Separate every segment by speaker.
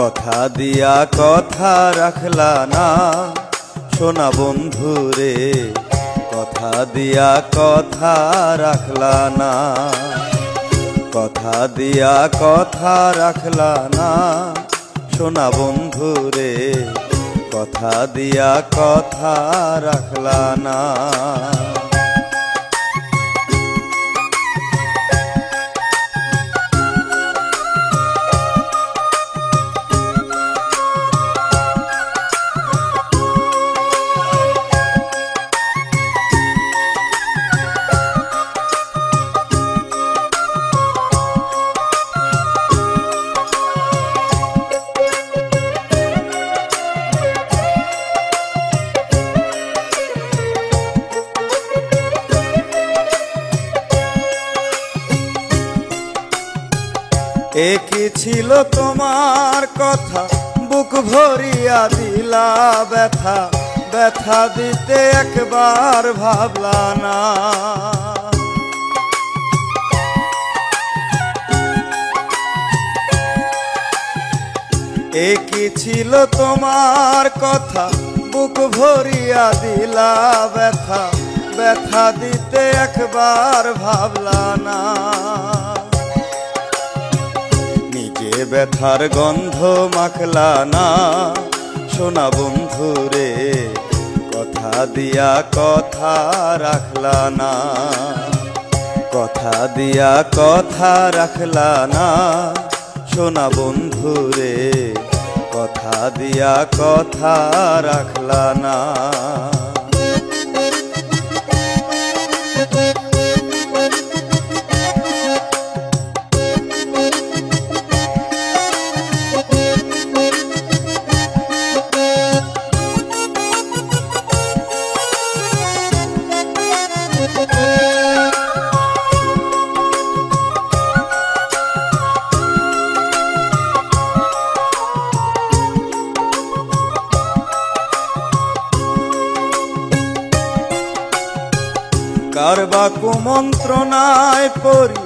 Speaker 1: কথা দিয়া কথা রাখলা না সোনা বন্ধু রে, কথা দিয়া কথা রাখলা না, কথা দিয়া কথা রাখলা না সোনা বন্ধু রে, কথা দিয়া কথা রাখলা না। একই ছিল তোমার কথা, বুক ভরিয়া দিলা ব্যথা, ব্যথা দিতে একবার ভাবলা না। একই ছিল তোমার কথা, বুক ভরিয়া দিলা ব্যথা, ব্যথা দিতে একবার ভাবলা না। ব্যথার গন্ধ মাখলা না সোনা বন্ধু রে, কথা দিয়া কথা রাখলা না, কথা দিয়া কথা রাখলা না সোনা বন্ধু রে, কথা দিয়া কথা রাখলা না। কারবা কুমন্ত্রণায় পড়ি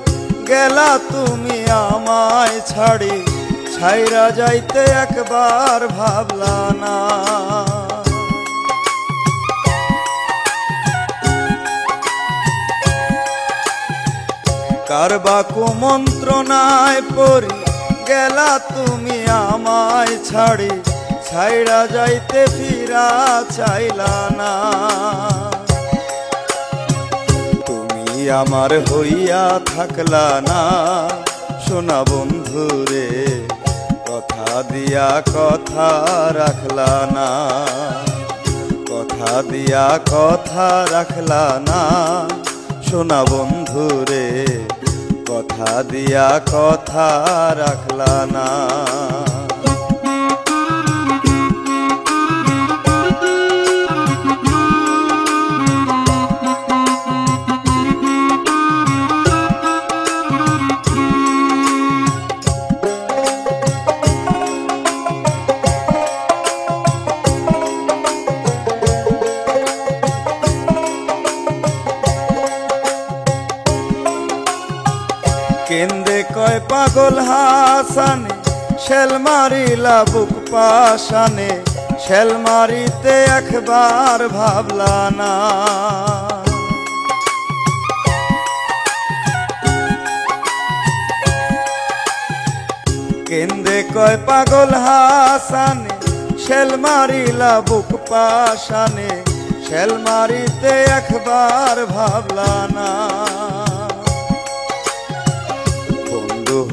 Speaker 1: গেলা তুমি আমায় ছাড়ি, ছাইরা যাইতে একবার ভাবলা না। কারবা কুমন্ত্রণায় পড়ি গেলা তুমি আমায় ছাড়ি, ছাইরা যাইতে ফিরা চাইলা না। আমার হইয়া থাকলা না সোনা বন্ধু রে, কথা দিয়া কথা রাখলা না, কথা দিয়া কথা রাখলা না সোনা বন্ধু রে, কথা দিয়া কথা রাখলা না। কেন্দে কয় পাগল হাসানে, শেল মারিলা বুক পাশানে, শেল মারিতে একবার ভাবলা না। কেন্দে কয় পাগল হাসানে, শেল মারিলা বুক পাশানে, শেল মারিতে একবার ভাবলা না।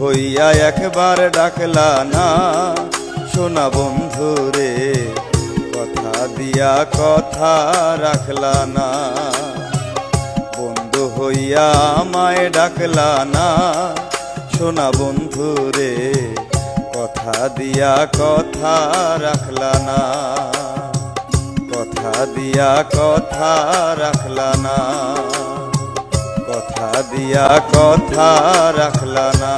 Speaker 1: হইয়া একবার ডাকলা না সোনা বন্ধু রে, কথা দিয়া কথা রাখলা না, বন্ধু হইয়া আমায় ডাকলা না সোনা বন্ধু রে, কথা দিয়া কথা রাখলা না, কথা দিয়া কথা রাখলা না, কথা দিয়া কথা রাখলা না।